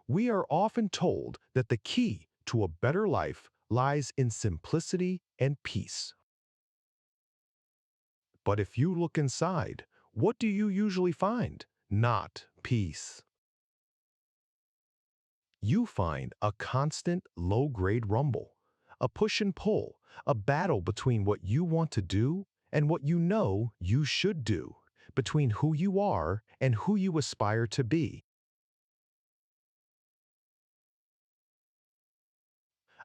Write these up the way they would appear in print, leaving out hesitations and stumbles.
We are often told that the key to a better life lies in simplicity and peace. But if you look inside, what do you usually find? Not peace. You find a constant low-grade rumble, a push and pull, a battle between what you want to do and what you know you should do, between who you are and who you aspire to be.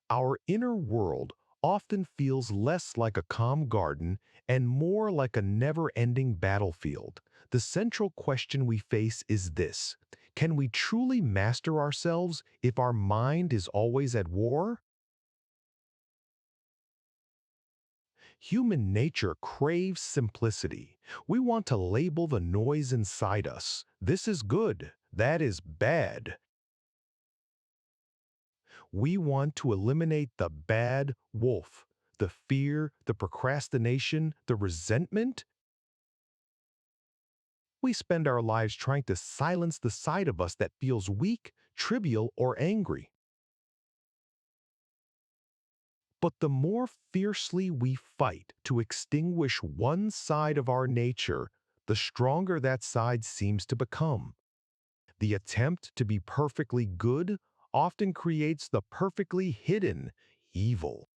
Our inner world often feels less like a calm garden and more like a never-ending battlefield. The central question we face is this: can we truly master ourselves if our mind is always at war? Human nature craves simplicity. We want to label the noise inside us. This is good, that is bad. We want to eliminate the bad wolf, the fear, the procrastination, the resentment. We spend our lives trying to silence the side of us that feels weak, trivial, or angry. But the more fiercely we fight to extinguish one side of our nature, the stronger that side seems to become. The attempt to be perfectly good often creates the perfectly hidden evil.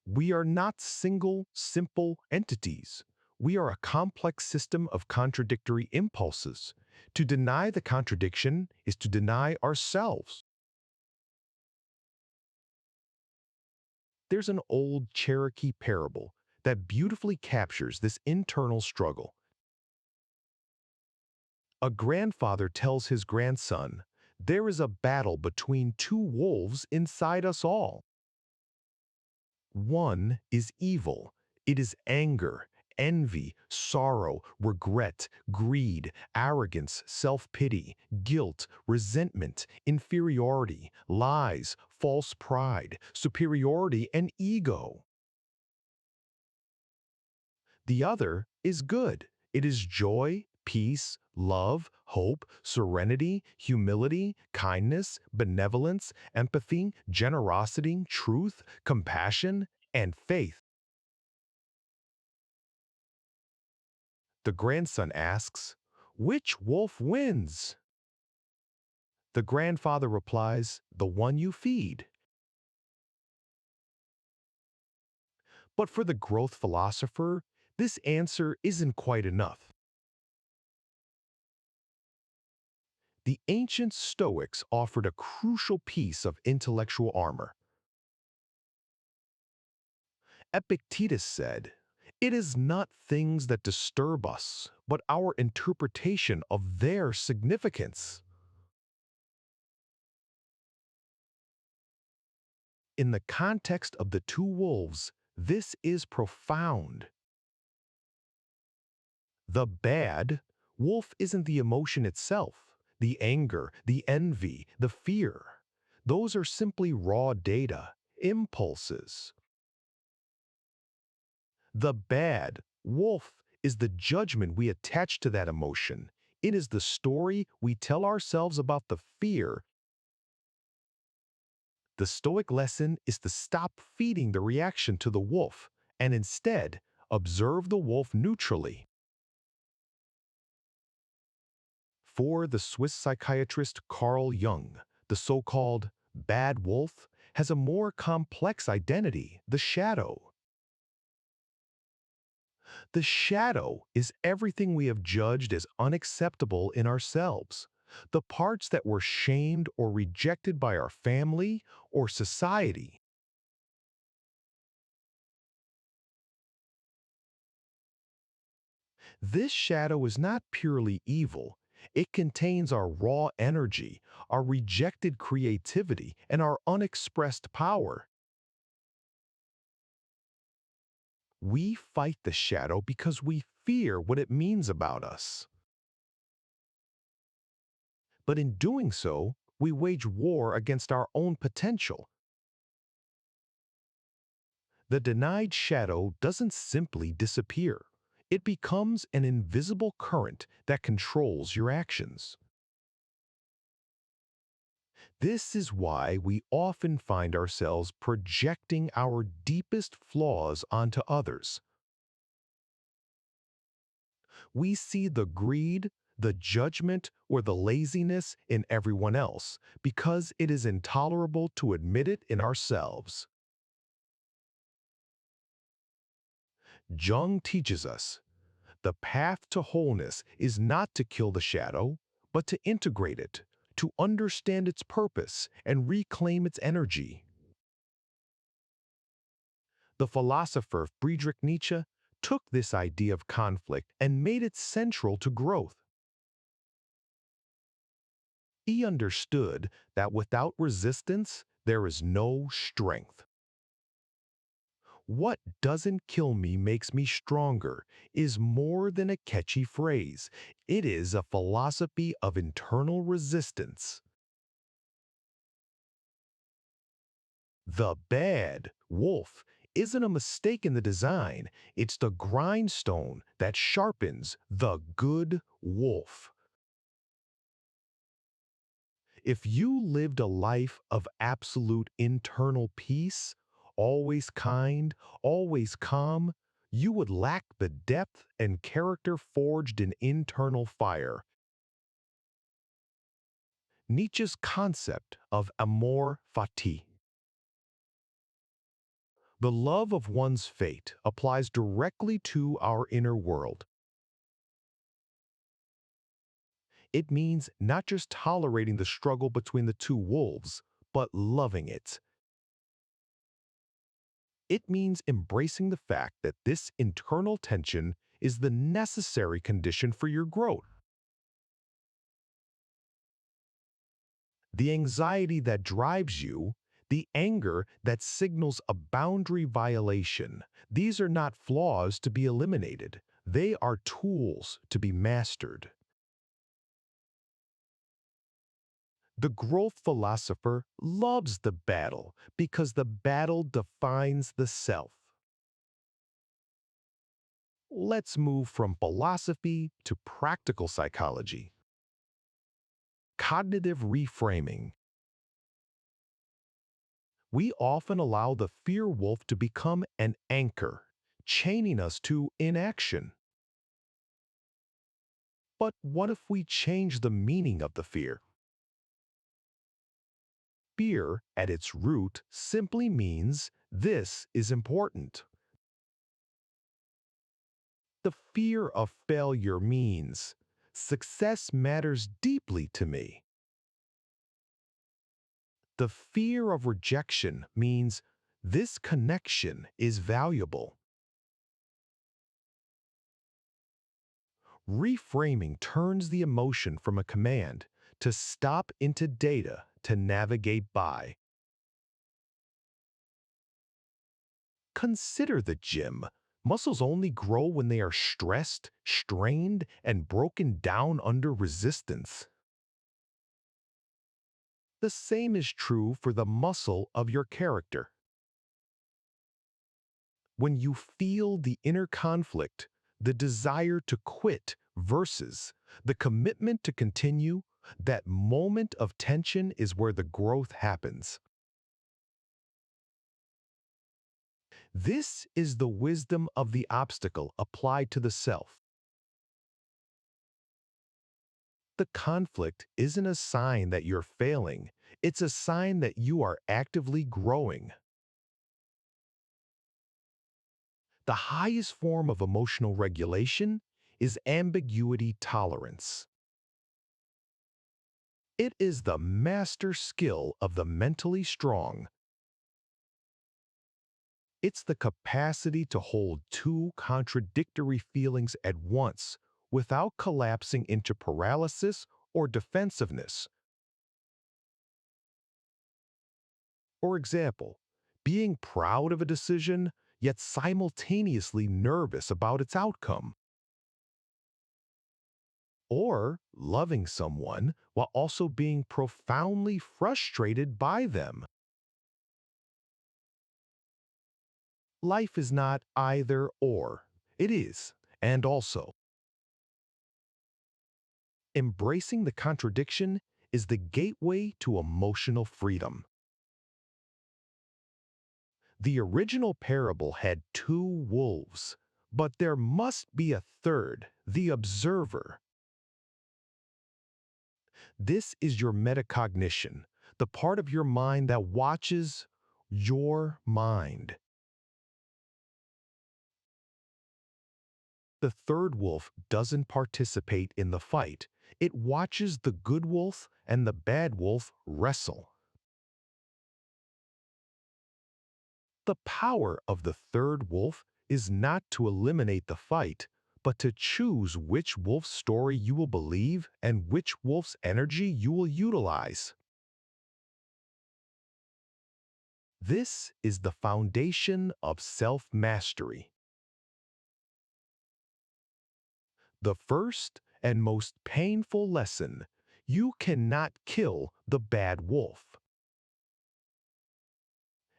We are not single, simple entities. We are a complex system of contradictory impulses. To deny the contradiction is to deny ourselves. There's an old Cherokee parable that beautifully captures this internal struggle. A grandfather tells his grandson, "There is a battle between two wolves inside us all. One is evil. It is anger, envy, sorrow, regret, greed, arrogance, self-pity, guilt, resentment, inferiority, lies, false pride, superiority, and ego. The other is good. It is joy, peace, love, hope, serenity, humility, kindness, benevolence, empathy, generosity, truth, compassion, and faith." The grandson asks, "Which wolf wins?" The grandfather replies, "The one you feed." But for the growth philosopher, this answer isn't quite enough. The ancient Stoics offered a crucial piece of intellectual armor. Epictetus said, "It is not things that disturb us, but our interpretation of their significance." In the context of the two wolves, this is profound. The bad wolf isn't the emotion itself, the anger, the envy, the fear. Those are simply raw data, impulses. The bad wolf is the judgment we attach to that emotion. It is the story we tell ourselves about the fear. The Stoic lesson is to stop feeding the reaction to the wolf and instead observe the wolf neutrally. For the Swiss psychiatrist Carl Jung, the so-called bad wolf has a more complex identity, the shadow. The shadow is everything we have judged as unacceptable in ourselves, the parts that were shamed or rejected by our family or society. This shadow is not purely evil. It contains our raw energy, our rejected creativity, and our unexpressed power. We fight the shadow because we fear what it means about us. But in doing so, we wage war against our own potential. The denied shadow doesn't simply disappear. It becomes an invisible current that controls your actions. This is why we often find ourselves projecting our deepest flaws onto others. We see the greed, the judgment, or the laziness in everyone else because it is intolerable to admit it in ourselves. Jung teaches us the path to wholeness is not to kill the shadow, but to integrate it, to understand its purpose and reclaim its energy. The philosopher Friedrich Nietzsche took this idea of conflict and made it central to growth. He understood that without resistance, there is no strength. What doesn't kill me makes me stronger is more than a catchy phrase. It is a philosophy of internal resistance. The bad wolf isn't a mistake in the design, it's the grindstone that sharpens the good wolf. If you lived a life of absolute internal peace, always kind, always calm, you would lack the depth and character forged in internal fire. Nietzsche's concept of Amor Fati, the love of one's fate, applies directly to our inner world. It means not just tolerating the struggle between the two wolves, but loving it. It means embracing the fact that this internal tension is the necessary condition for your growth. The anxiety that drives you, the anger that signals a boundary violation, these are not flaws to be eliminated. They are tools to be mastered. The growth philosopher loves the battle because the battle defines the self. Let's move from philosophy to practical psychology. Cognitive reframing. We often allow the fear wolf to become an anchor, chaining us to inaction. But what if we change the meaning of the fear? Fear, at its root, simply means this is important. The fear of failure means success matters deeply to me. The fear of rejection means this connection is valuable. Reframing turns the emotion from a command to stop into data to navigate by. Consider the gym. Muscles only grow when they are stressed, strained, and broken down under resistance. The same is true for the muscle of your character. When you feel the inner conflict, the desire to quit versus the commitment to continue, that moment of tension is where the growth happens. This is the wisdom of the obstacle applied to the self. The conflict isn't a sign that you're failing, it's a sign that you are actively growing. The highest form of emotional regulation is ambiguity tolerance. It is the master skill of the mentally strong. It's the capacity to hold two contradictory feelings at once without collapsing into paralysis or defensiveness. For example, being proud of a decision, yet simultaneously nervous about its outcome. Or loving someone while also being profoundly frustrated by them. Life is not either or. It is And also, embracing the contradiction is the gateway to emotional freedom. The original parable had two wolves, but there must be a third, the observer. This is your metacognition, the part of your mind that watches your mind. The third wolf doesn't participate in the fight. It watches the good wolf and the bad wolf wrestle. The power of the third wolf is not to eliminate the fight, but to choose which wolf's story you will believe and which wolf's energy you will utilize. This is the foundation of self-mastery. The first and most painful lesson: you cannot kill the bad wolf.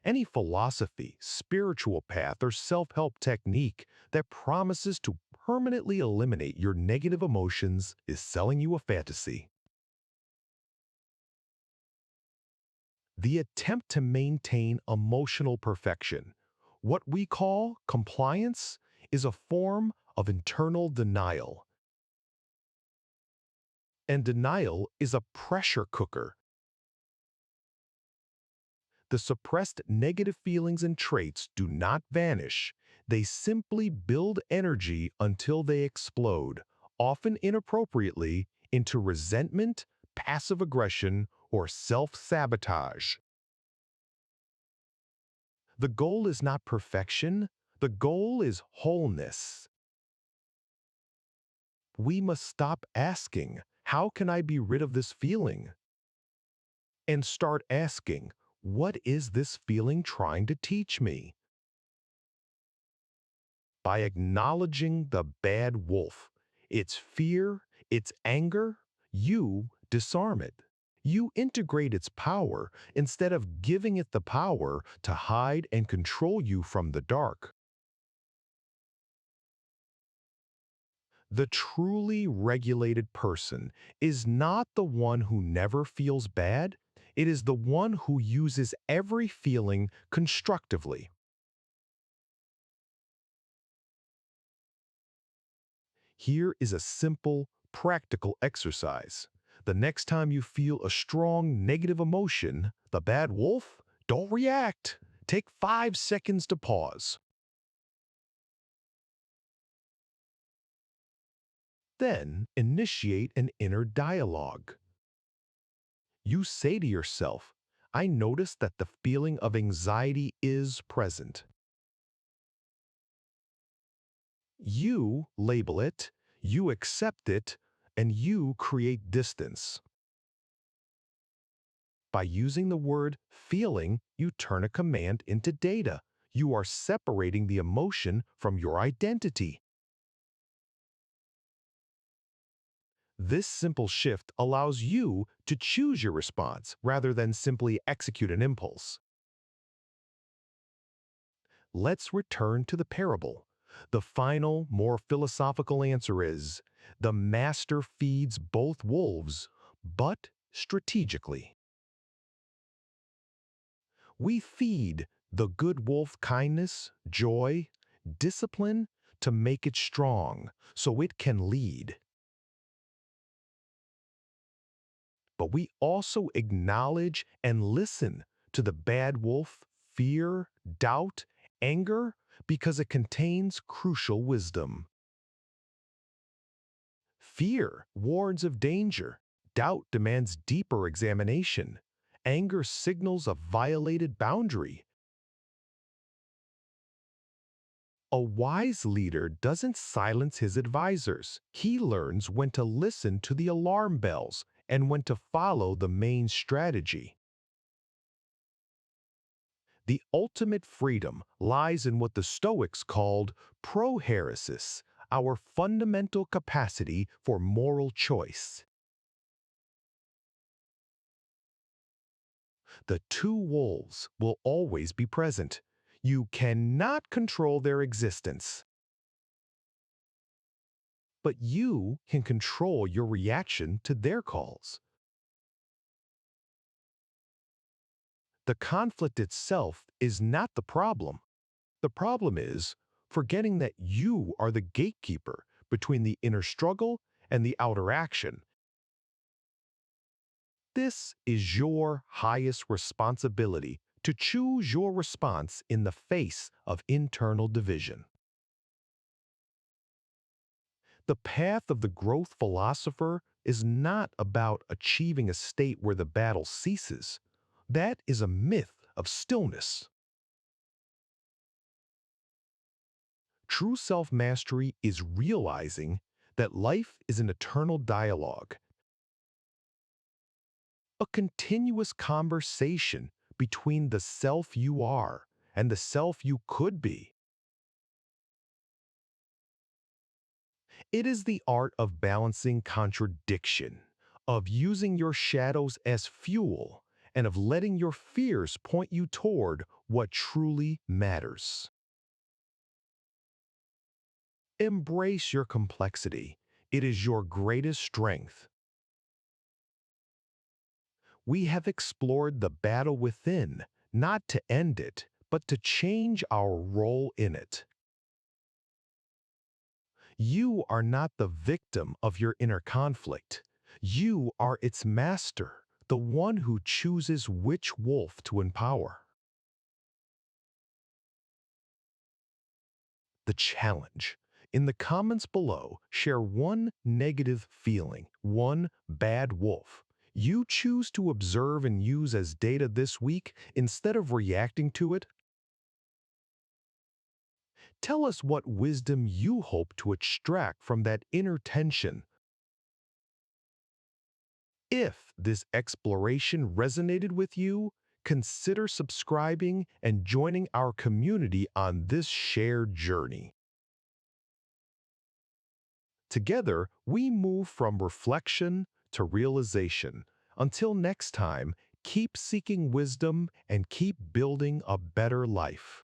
Any philosophy, spiritual path, or self-help technique that promises to permanently eliminate your negative emotions is selling you a fantasy. The attempt to maintain emotional perfection, what we call compliance, is a form of internal denial. And denial is a pressure cooker. The suppressed negative feelings and traits do not vanish. They simply build energy until they explode, often inappropriately, into resentment, passive aggression, or self-sabotage. The goal is not perfection. The goal is wholeness. We must stop asking, how can I be rid of this feeling? And start asking, what is this feeling trying to teach me? By acknowledging the bad wolf, its fear, its anger, you disarm it. You integrate its power instead of giving it the power to hide and control you from the dark. The truly regulated person is not the one who never feels bad. It is the one who uses every feeling constructively. Here is a simple, practical exercise. The next time you feel a strong negative emotion, the bad wolf, don't react. Take 5 seconds to pause. Then initiate an inner dialogue. You say to yourself, I notice that the feeling of anxiety is present. You label it, you accept it, and you create distance. By using the word feeling, you turn a command into data. You are separating the emotion from your identity. This simple shift allows you to choose your response rather than simply execute an impulse. Let's return to the parable. The final, more philosophical answer is, the master feeds both wolves, but strategically. We feed the good wolf kindness, joy, discipline to make it strong so it can lead. But we also acknowledge and listen to the bad wolf, fear, doubt, anger, because it contains crucial wisdom. Fear warns of danger. Doubt demands deeper examination. Anger signals a violated boundary. A wise leader doesn't silence his advisors. He learns when to listen to the alarm bells and when to follow the main strategy. The ultimate freedom lies in what the Stoics called prohairesis, our fundamental capacity for moral choice. The two wolves will always be present. You cannot control their existence. but you can control your reaction to their calls. The conflict itself is not the problem. The problem is forgetting that you are the gatekeeper between the inner struggle and the outer action. This is your highest responsibility to choose your response in the face of internal division. The path of the growth philosopher is not about achieving a state where the battle ceases. That is a myth of stillness. True self mastery is realizing that life is an eternal dialogue, a continuous conversation between the self you are and the self you could be. It is the art of balancing contradiction, of using your shadows as fuel, and of letting your fears point you toward what truly matters. Embrace your complexity. It is your greatest strength. We have explored the battle within, not to end it, but to change our role in it. You are not the victim of your inner conflict. You are its master, the one who chooses which wolf to empower. The challenge. In the comments below, share one negative feeling, one bad wolf. You choose to observe and use as data this week instead of reacting to it. Tell us what wisdom you hope to extract from that inner tension. If this exploration resonated with you, consider subscribing and joining our community on this shared journey. Together, we move from reflection to realization. Until next time, keep seeking wisdom and keep building a better life.